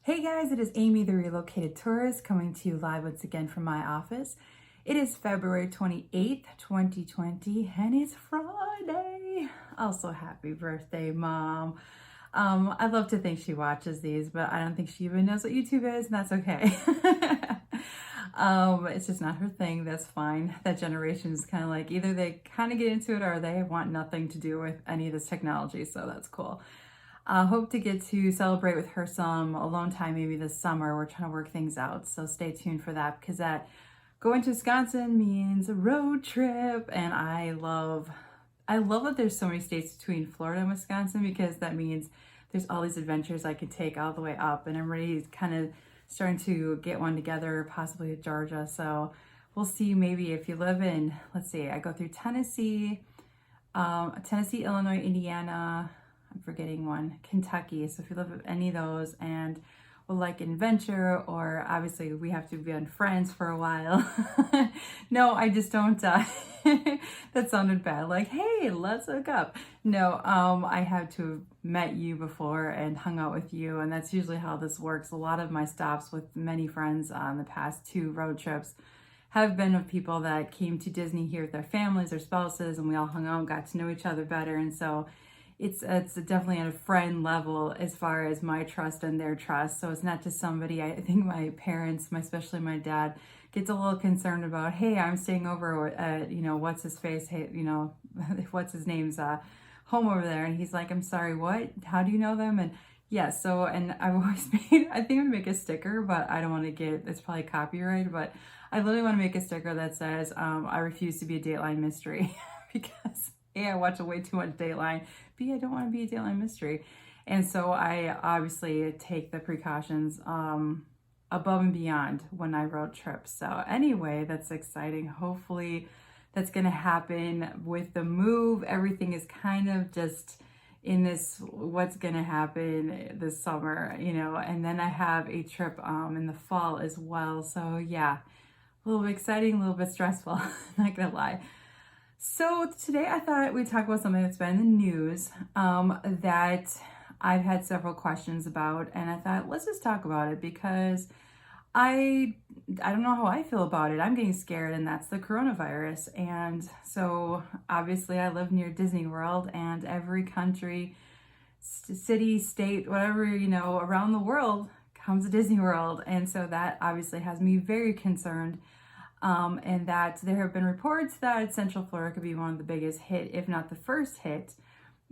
Hey guys, it is Amy, the Relocated Tourist, coming to you live once again from my office. It is February 28th, 2020, and it's Friday. Also, happy birthday, Mom. I'd love to think she watches these, but I don't think she even knows what YouTube is, and that's okay. It's just not her thing. That's fine. That generation is kind of like either they kind of get into it or they want nothing to do with any of this technology, so that's cool. Hope to get to celebrate with her some alone time maybe this summer. We're trying to work things out, so stay tuned for that because that going to Wisconsin means a road trip, and I love that there's so many states between Florida and Wisconsin because that means there's all these adventures I can take all the way up, and I'm ready to kind of starting to get one together, possibly to Georgia. So we'll see. Maybe if you live in, let's see, I go through Tennessee, Illinois, Indiana. I'm forgetting one, Kentucky. So if you live in any of those and would like an adventure, or obviously we have to be on friends for a while. No, I just don't, that sounded bad. Like, hey, let's hook up. No, I have to have met you before and hung out with you. And that's usually how this works. A lot of my stops with many friends on the past 2 road trips have been of people that came to Disney here with their families or spouses, and we all hung out and got to know each other better. And so it's definitely at a friend level as far as my trust and their trust. So it's not just somebody. I think my parents, especially my dad, gets a little concerned about, hey, I'm staying over at, what's his face, hey, what's his name's home over there. And he's like, I'm sorry, what? How do you know them? And yeah, so, and I've always made, I think I'd make a sticker, but I don't want to get, it's probably copyright, but I literally want to make a sticker that says, I refuse to be a Dateline mystery because A, I watch way too much Dateline. B, I don't want to be a Dateline mystery. And so I obviously take the precautions above and beyond when I road trip. So anyway, that's exciting. Hopefully that's going to happen with the move. Everything is kind of just in this, what's going to happen this summer, and then I have a trip in the fall as well. So yeah, a little bit exciting, a little bit stressful, not going to lie. So today I thought we'd talk about something that's been in the news that I've had several questions about, and I thought let's just talk about it because I don't know how I feel about it. I'm getting scared, and that's the coronavirus. And so obviously I live near Disney World, and every country, city, state, whatever, around the world comes to Disney World. And so that obviously has me very concerned. And that there have been reports that Central Florida could be one of the biggest hit, if not the first hit,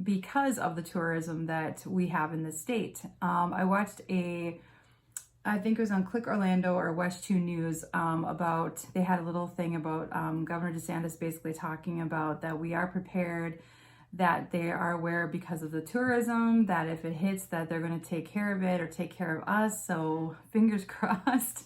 because of the tourism that we have in the state. I watched I think it was on Click Orlando or West 2 News about, they had a little thing about Governor DeSantis basically talking about that we are prepared, that they are aware because of the tourism, that if it hits that they're going to take care of it or take care of us. So fingers crossed.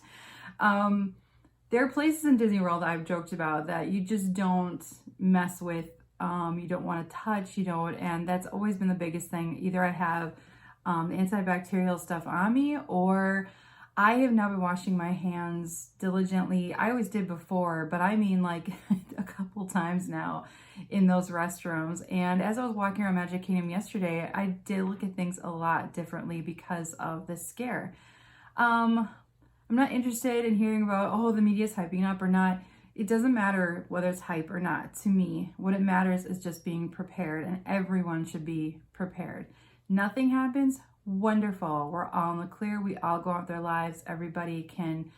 There are places in Disney World I've joked about that you just don't mess with, you don't want to touch, and that's always been the biggest thing. Either I have the antibacterial stuff on me, or I have now been washing my hands diligently. I always did before, but I mean like a couple times now in those restrooms. And as I was walking around Magic Kingdom yesterday, I did look at things a lot differently because of the scare. I'm not interested in hearing about, the media's hyping up or not. It doesn't matter whether it's hype or not. To me, what it matters is just being prepared, and everyone should be prepared. Nothing happens, wonderful. We're all in the clear. We all go out their lives. Everybody can,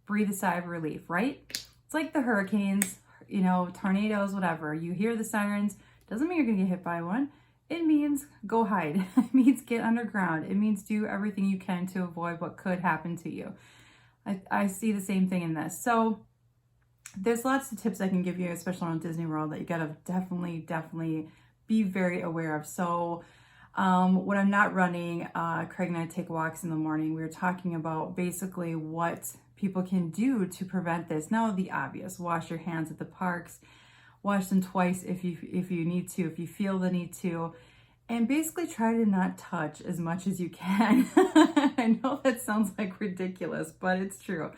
breathe a sigh of relief, right? It's like the hurricanes, tornadoes, whatever. You hear the sirens. Doesn't mean you're going to get hit by one. It means go hide. It means get underground. It means do everything you can to avoid what could happen to you. I see the same thing in this. So there's lots of tips I can give you, especially on Disney World, that you gotta definitely be very aware of. So when I'm not running, Craig and I take walks in the morning. We were talking about basically what people can do to prevent this. Now the obvious, wash your hands at the parks. Wash them twice if you need to, if you feel the need to, and basically try to not touch as much as you can. I know that sounds like ridiculous, but it's true.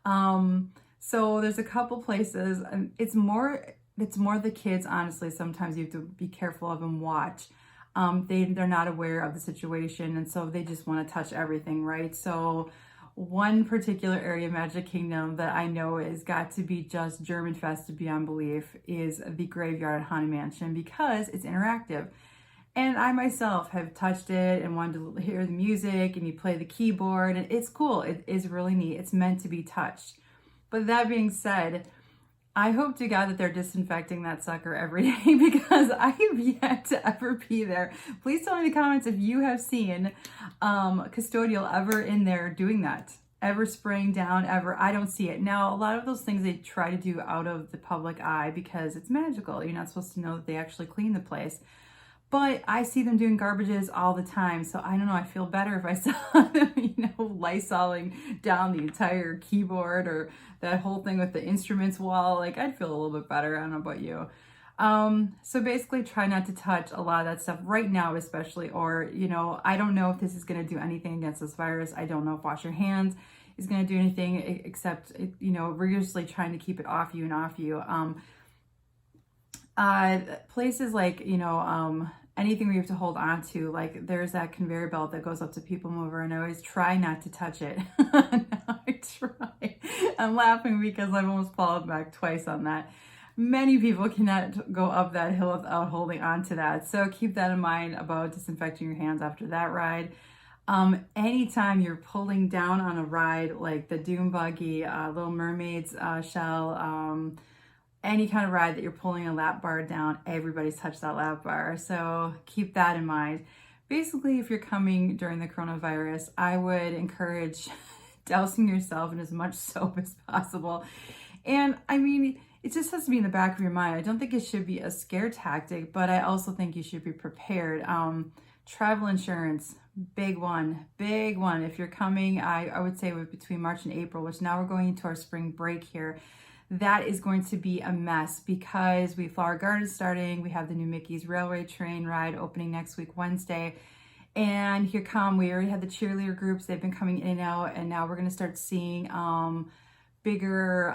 So there's a couple places, and it's more the kids, honestly. Sometimes you have to be careful of and watch. they're not aware of the situation, and so they just want to touch everything, right? So one particular area of Magic Kingdom that I know has got to be just German fested beyond belief is the graveyard at Haunted Mansion, because it's interactive. And I myself have touched it and wanted to hear the music, and you play the keyboard, and it's cool. It is really neat. It's meant to be touched. But that being said, I hope to God that they're disinfecting that sucker every day, because I have yet to ever be there. Please tell me in the comments if you have seen custodial ever in there doing that, ever spraying down, ever. I don't see it. Now, a lot of those things they try to do out of the public eye because it's magical. You're not supposed to know that they actually clean the place. But I see them doing garbages all the time. So I don't know, I feel better if I saw them, Lysoling down the entire keyboard, or that whole thing with the instruments wall. Like, I'd feel a little bit better. I don't know about you. So basically try not to touch a lot of that stuff right now, especially, or, I don't know if this is going to do anything against this virus. I don't know if wash your hands is going to do anything, except, rigorously trying to keep it off you and off you. Places like, anything we have to hold on to, like there's that conveyor belt that goes up to People Mover, and I always try not to touch it. No, I try. I'm laughing because I've almost fallen back twice on that. Many people cannot go up that hill without holding on to that. So keep that in mind about disinfecting your hands after that ride. Anytime you're pulling down on a ride like the Doom Buggy, Little Mermaid's shell, any kind of ride that you're pulling a lap bar down, everybody's touched that lap bar. So keep that in mind. Basically, if you're coming during the coronavirus, I would encourage dousing yourself in as much soap as possible. And I mean, it just has to be in the back of your mind. I don't think it should be a scare tactic, but I also think you should be prepared. Travel insurance, big one. If you're coming, I would say between March and April, which now we're going into our spring break here, that is going to be a mess, because Flower Garden's starting. We have the new Mickey's Railway Train ride opening next week, Wednesday. And we already had the cheerleader groups. They've been coming in and out, and now we're going to start seeing bigger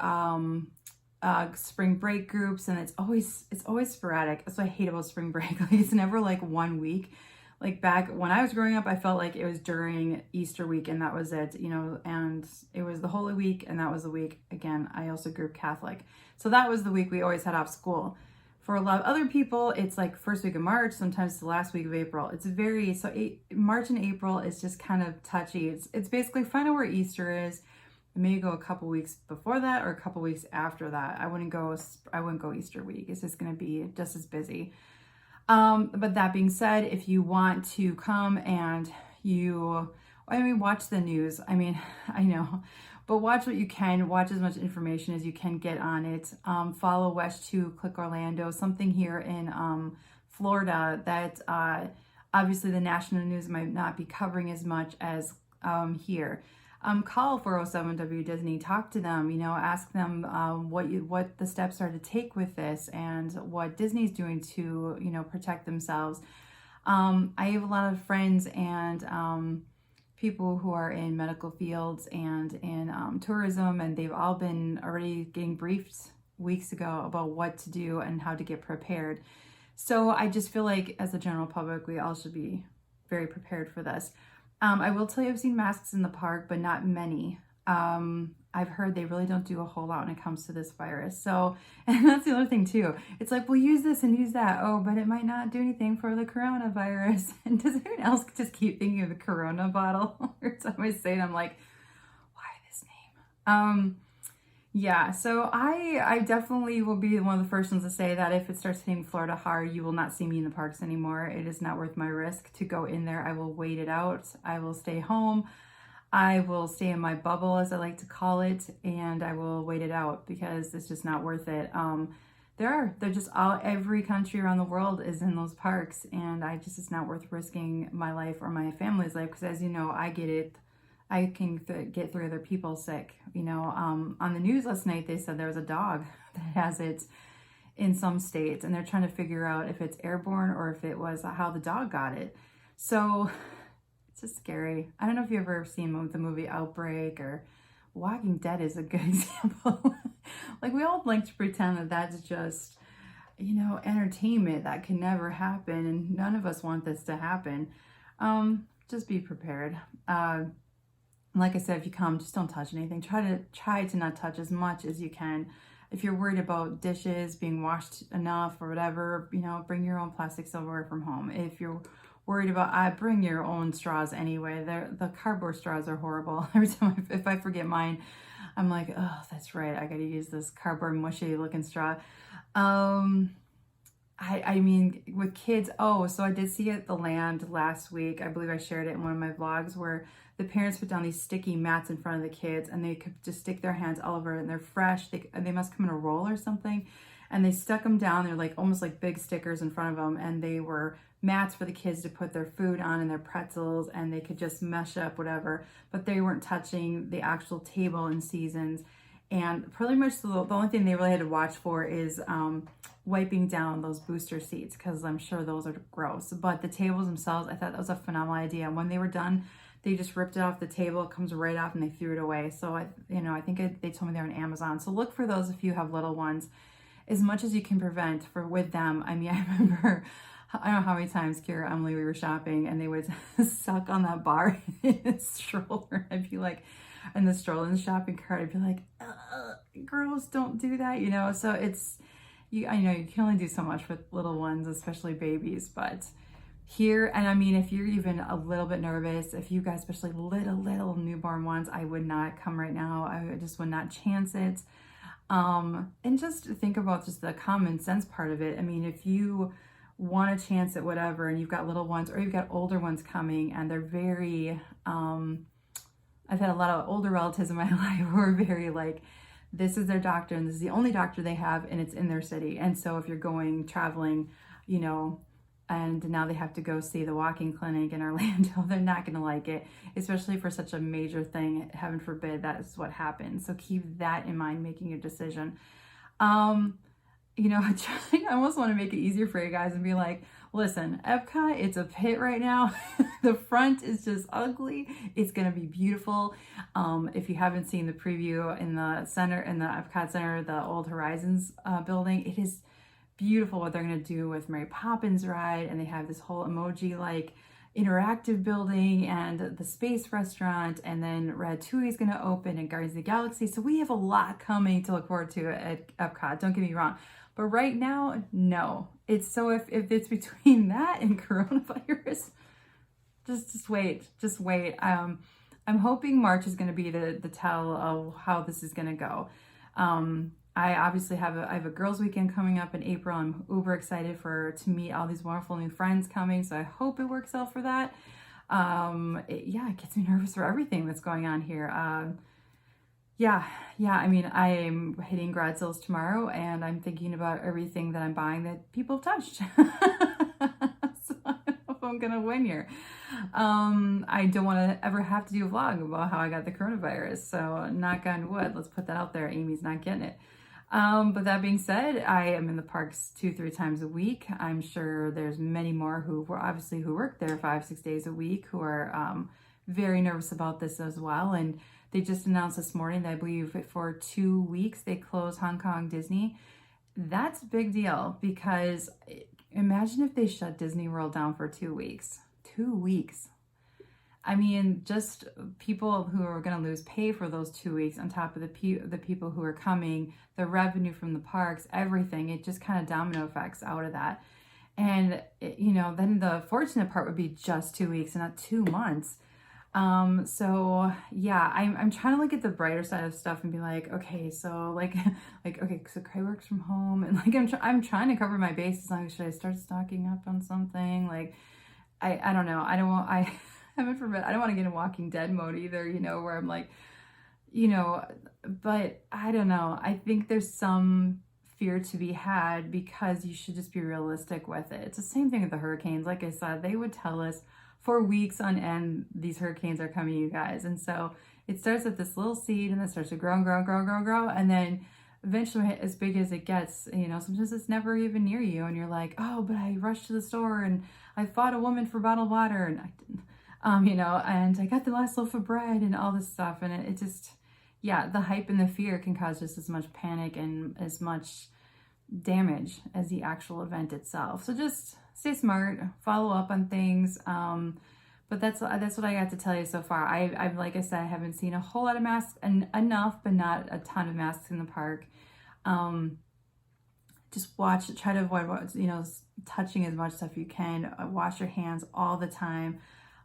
spring break groups, and it's always sporadic. That's what I hate about spring break. Like, it's never like 1 week. Like back when I was growing up, I felt like it was during Easter week and that was it, and it was the Holy Week and that was the week. Again, I also grew up Catholic. So that was the week we always had off school. For a lot of other people, it's like first week of March, sometimes the last week of April. March and April is just kind of touchy. It's basically find out where Easter is. Maybe go a couple weeks before that or a couple weeks after that. I wouldn't go Easter week. It's just going to be just as busy. But that being said, if you want to come and watch the news. I know, but watch what you can. Watch as much information as you can get on it. Follow West2, Click Orlando, something here in Florida that obviously the national news might not be covering as much as here. Call 407W Disney, talk to them, ask them what the steps are to take with this and what Disney's doing to, protect themselves. I have a lot of friends and people who are in medical fields and in tourism, and they've all been already getting briefed weeks ago about what to do and how to get prepared. So I just feel like as a general public, we all should be very prepared for this. I will tell you, I've seen masks in the park, but not many. I've heard they really don't do a whole lot when it comes to this virus. So, and that's the other thing too. It's like, we'll use this and use that. Oh, but it might not do anything for the coronavirus. And does anyone else just keep thinking of the Corona bottle? Every time I say it, I'm like, why this name? Yeah, so I definitely will be one of the first ones to say that if it starts hitting Florida hard, you will not see me in the parks anymore. It is not worth my risk to go in there. I will wait it out. I will stay home. I will stay in my bubble, as I like to call it, and I will wait it out because it's just not worth it. Every country around the world is in those parks, and it's not worth risking my life or my family's life, because as you know, I get it. I can get 3 other people sick. On the news last night, they said there was a dog that has it in some states, and they're trying to figure out if it's airborne or if it was how the dog got it. So it's just scary. I don't know if you've ever seen the movie Outbreak, or Walking Dead is a good example. Like, we all like to pretend that that's just entertainment that can never happen, and none of us want this to happen. Just be prepared. Like I said, if you come, just don't touch anything. Try to not touch as much as you can. If you're worried about dishes being washed enough or whatever, bring your own plastic silverware from home. If you're worried about, bring your own straws anyway. The cardboard straws are horrible. Every time if I forget mine, I'm like, oh, that's right, I gotta use this cardboard mushy looking straw. I mean, with kids, so I did see at the Land last week. I believe I shared it in one of my vlogs where the parents put down these sticky mats in front of the kids and they could just stick their hands all over it, and they're fresh. They must come in a roll or something. And they stuck them down. They're like almost like big stickers in front of them. And they were mats for the kids to put their food on and their pretzels, and they could just mesh up whatever, but they weren't touching the actual table in seasons. And pretty much the only thing they really had to watch for is wiping down those booster seats, because I'm sure those are gross. But the tables themselves, I thought that was a phenomenal idea. When they were done, they just ripped it off the table. It comes right off and they threw it away. So I think they told me they're on Amazon. So look for those if you have little ones, as much as you can prevent with them. I mean, I remember, I don't know how many times Kira, Emily, we were shopping and they would suck on that bar in the stroller. I'd be like, in the stroller in the shopping cart, I'd be like, girls, don't do that, So it's, I know you can only do so much with little ones, especially babies, but here, and I mean, if you're even a little bit nervous, if you guys, especially little newborn ones, I would not come right now. I just would not chance it. And just think about just the common sense part of it. I mean, if you want a chance at whatever, and you've got little ones or you've got older ones coming, and they're very, I've had a lot of older relatives in my life who are very like, this is their doctor and this is the only doctor they have and it's in their city. And so if you're traveling, and now they have to go see the walking clinic in Orlando, they're not going to like it, especially for such a major thing. Heaven forbid that is what happens. So keep that in mind, making your decision. I almost want to make it easier for you guys and be like, listen, Epcot, it's a pit right now. The front is just ugly. It's going to be beautiful. If you haven't seen the preview in the center, in the Epcot Center, the Old Horizons building, it is beautiful what they're going to do with Mary Poppins ride. And they have this whole emoji like interactive building and the space restaurant. And then Ratatouille is going to open and Guardians of the Galaxy. So we have a lot coming to look forward to at Epcot. Don't get me wrong. But right now, no. It's so if it's between that and coronavirus, just wait. I'm hoping March is going to be the tell of how this is going to go. I obviously I have a girls' weekend coming up in April. I'm uber excited to meet all these wonderful new friends coming. So I hope it works out for that. It gets me nervous for everything that's going on here. Yeah. I mean, I am hitting garage sales tomorrow, and I'm thinking about everything that I'm buying that people have touched. So I don't know if I'm gonna win here. I don't want to ever have to do a vlog about how I got the coronavirus. So knock on wood. Let's put that out there. Amy's not getting it. But that being said, I am in the parks 2-3 times a week. I'm sure there's many more who work there 5-6 days a week who are very nervous about this as well. And they just announced this morning that I believe for 2 weeks they close Hong Kong Disney. That's a big deal, because imagine if they shut Disney World down for 2 weeks. 2 weeks. I mean, just people who are going to lose pay for those 2 weeks on top of the people who are coming, the revenue from the parks, everything. It just kind of domino effects out of that. And, then the fortunate part would be just 2 weeks and not 2 months. So yeah, I'm trying to look at the brighter side of stuff and be like, okay, so so Cray works from home, and I'm trying to cover my bases. Should I start stocking up on something? Like, I don't know. Heaven forbid, I don't want to get in Walking Dead mode either, where I'm like, but I don't know. I think there's some fear to be had, because you should just be realistic with it. It's the same thing with the hurricanes. Like I said, they would tell us for weeks on end, these hurricanes are coming, you guys. And so it starts with this little seed, and then starts to grow and grow and grow and grow and grow. And then eventually, as big as it gets, sometimes it's never even near you. And you're like, oh, but I rushed to the store and I fought a woman for bottled water, and I didn't, and I got the last loaf of bread and all this stuff. And it just, the hype and the fear can cause just as much panic and as much damage as the actual event itself. So just stay smart, follow up on things. But that's what I got to tell you so far. I've like I said, I haven't seen a whole lot of masks, and enough, but not a ton of masks in the park. Just try to avoid touching as much stuff you can. Wash your hands all the time.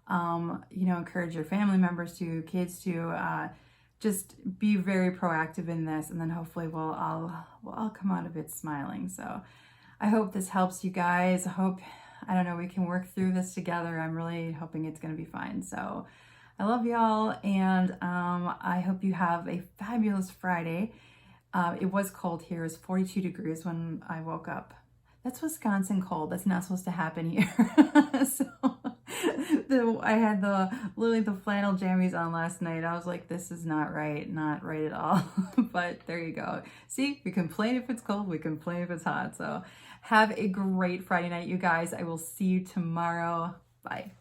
Encourage your family members to, kids to, just be very proactive in this, and then hopefully we'll all come out of it smiling. So I hope this helps you guys. I don't know, we can work through this together. I'm really hoping it's going to be fine. So I love y'all, and I hope you have a fabulous Friday. It was cold here. It was 42 degrees when I woke up. That's Wisconsin cold. That's not supposed to happen here. So I had literally the flannel jammies on last night. I was like, this is not right at all. But there you go. See, we complain if it's cold, we complain if it's hot. So have a great Friday night, you guys. I will see you tomorrow. Bye.